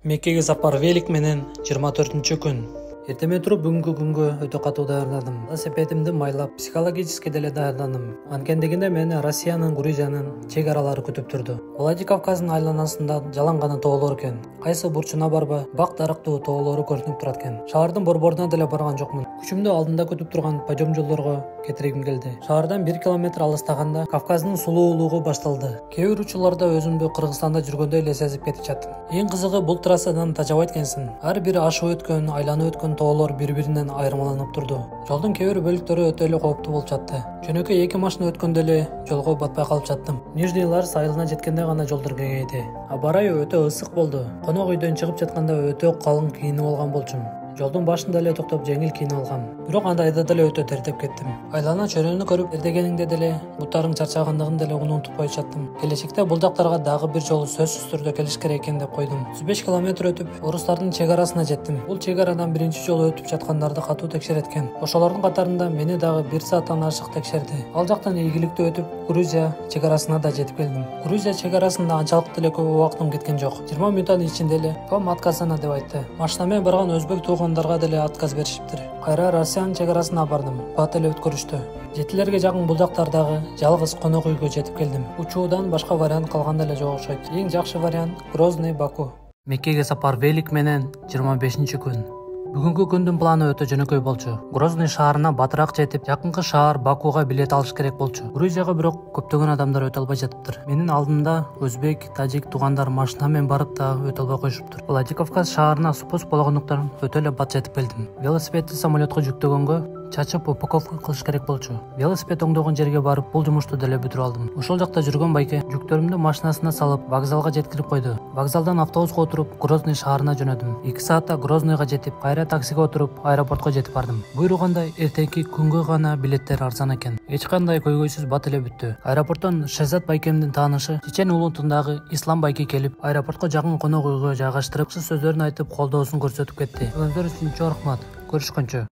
Меккеге сапар велик менен 24-күн. Эртеме туруп бүгүнкү күнгө өтө катуу даярдадым. Велосипедимди майлап, психологически деле даярдандым. Анткени мени Россиянын, Грузиянын чек аралары күтүп турду. Владикавказдын айланасында жалаң гана тоолор экен. Кайсы бурчуна барба, бак дарактуу тоолору көрүнүп турат экен. Шаардын борборуна деле барган жокмун. Күчүмдү алдында күтүп турган подъем жолдорго кетиргим келди. Шаардан 1 километр алыстаганда Кавказдын сулуулугу башталды. Кээ бир учурларда өзүмдү Кыргызстанда жүргөндөй эле сезип кетип жаттым. Эң кызыгы бул трассадан тажабайт экенсиң. Ар бир ашып өткөн, айланып өткөн тоолор бири-биринен айырмаланып турду. Жолдун кээ бир бөлүктөрү өтө эле кооптуу болуп жатты. Жөнөкөй 2 машина өткөндө эле жолго батпай калып жаттым. Нижний Ларс айылына жеткенде гана жолдор кеңейди. Аба ырайы өтө ысык болду. Конок үйдөн чыгып жатканда өтө калың кийинип алган болчумун. Жолдун башында эле токтоп жеңил кийинип алгам. Бирок андайда деле өтө тертеп кеттим. Айлана чөйрөнү көрүп эрдегениңде деле буттарың чарчагандыгын деле унутпай жаттым. Келечекте бул жактарга дагы бир жолу сөзсүз түрдө келиш керек экен деп койдум. 35 километр өтүп, орустардын чек арасына жеттим. Бул чек арадан биринчи жолу өтүп жаткандарды катуу текшерет экен. Ошолордун катарында мени дагы 1 сааттан ашык текшерди. Ал жактан ийгиликтүү өтүп, Грузия чек арасына да жетип келдим. Грузия чек арасында анчалык деле көп убактым кеткен жок. 20 минуттан ичинде эле "Вам отказано" деп айтты. Машина менен барган өзбек туугандарга деле отказ беришиптир. Кайра Россиянын чек арасына бардым. Бат эле өткөрүштү. Жетилерге жакын бул жактардагы жалгыз конок үйгө жетип келдим. Учуудан башка вариант калганда эле жок окшойт. Эң жакшы вариант Грозный, Баку. Меккеге сапар велик менен 25-күн. Бүгүнкү күндүн планы өтө жөнөкөй болчу. Грозный шаарына батыраак жетип, жакынкы шаар Бакуга билет алыш керек болчу. Грузияга бирок көптөгөн адамдар өтө албай жатыптыр. Менин алдымда өзбек, тажик туугандар машина менен барып да өтө албай коюшуптур. Владикавказ шаарына спуск болгондуктан өтө эле бат жетип келдим. Велосипедти самолетко жүктөгөнгө чачып упаковка кылыш керек болчу. Велосипед оңдогон жерге барып бул жумушту деле бүтүрүп алдым. Ошол жакта жүргөн байке жүктөрүмдү машинасына салып вокзалга жеткирип койду. Вокзалдан автобуска отуруп Грозный шаарына жөнөдүм. 2 саатта Грозныйга жетип, кайра таксиге отуруп аэропортко жетип бардым. Буйругандай эртеңки күнгө гана билеттер арзан экен. Эч кандай көйгөйсүз бат эле бүттү. Аэропорттон Шезат байкемдин таанышы Чечен улутундагы Ислам байке келип, аэропортко жакын конок үйгө жайгаштырып, сөздөрүн айтып, колдоосун көрсөтүп кетти. Өздөрү үчүн чоң рахмат. Көрүшкөнчө.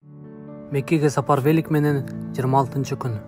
Меккеге сапар велик менен 26-күн.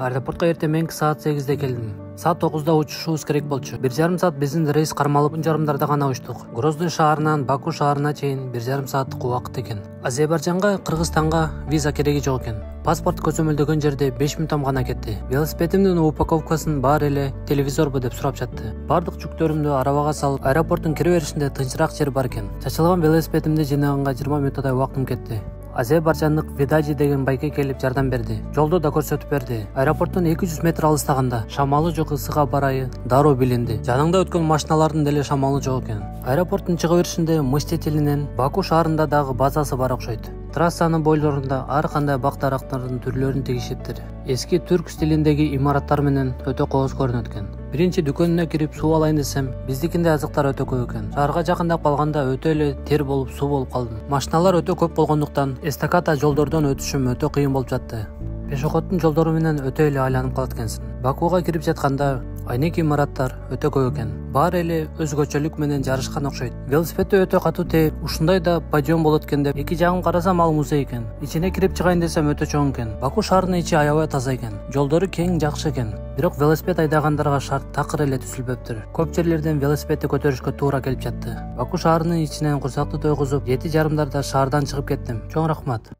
Аэропортко эртең саат 8-де келдим. Саат 9-да учушубуз керек болчу. 1,5 саат биздин рейс кармалып, 10:30 гана учтук. Грозный шаарынан Баку шаарына чейин 1,5 сааттык убакыт экен. Азербайжанга, Кыргызстанга виза кереги жок экен. Паспорт көзөмөлдөгөн жерде 5 мүнөттөн гана кетти. Велосипедимдин упаковкасын баары эле телевизорбу деп сурап жатты. Бардык жүктөрүмдү арабага салып, аэропорттун кире беришинде тынчыраак жер бар экен. Чачылган велосипедимди жыйнаганга 20 мүнөттөй убактым кетти. Азербайжандык Ведаджи деген байке келип жардам берди. Жолду да көрсөтүп берди. Аэропорттон 200 метр алыстаганда шамалы жок ысык аба ырайы дароо билинди. Жаныңда өткөн машиналардын деле шамалы жок экен. Аэропорттун чыга беришинде Мстителинин Баку шаарында дагы базасы бар окшойт. Трассанын бойлорунда ар кандай бак дарактардын түрлөрүн тигишиптир. Эски түрк стилиндеги имараттар менен өтө кооз көрүнөт экен. Биринчи дүкөнүнө кирип суу алайын десем, биздикинде азыктар өтө көп экен. Шаарга жакындап калганда өтө эле тер болуп суу болуп калдым. Машиналар өтө көп болгондуктан эстакада жолдордон өтүшүм өтө кыйын болуп жатты. Пешоходдун жолдору менен өтө эле айланып калат экенсиң. Бакуга кирип жатканда айнек имараттар өтө көп экен. Баары эле өзгөчөлүк менен жарышкан окшойт. Велосипедти өтө катуу тээп, ушундай да подъем болот экен деп эки жагын карасам ал музей экен. Ичине кирип чыгайын десем өтө чоң экен. Баку шаарынын ичи аябай таза экен. Жолдору кең, жакшы экен. Бирок велосипед айдагандарга шарт такыр эле түзүлбөптүр. Көп жерлерден велосипедти көтөрүшкө туура келип жатты. Баку шаарынын ичинен курсакты тойгузуп, 7:30 шаардан чыгып кеттим. Чоң рахмат.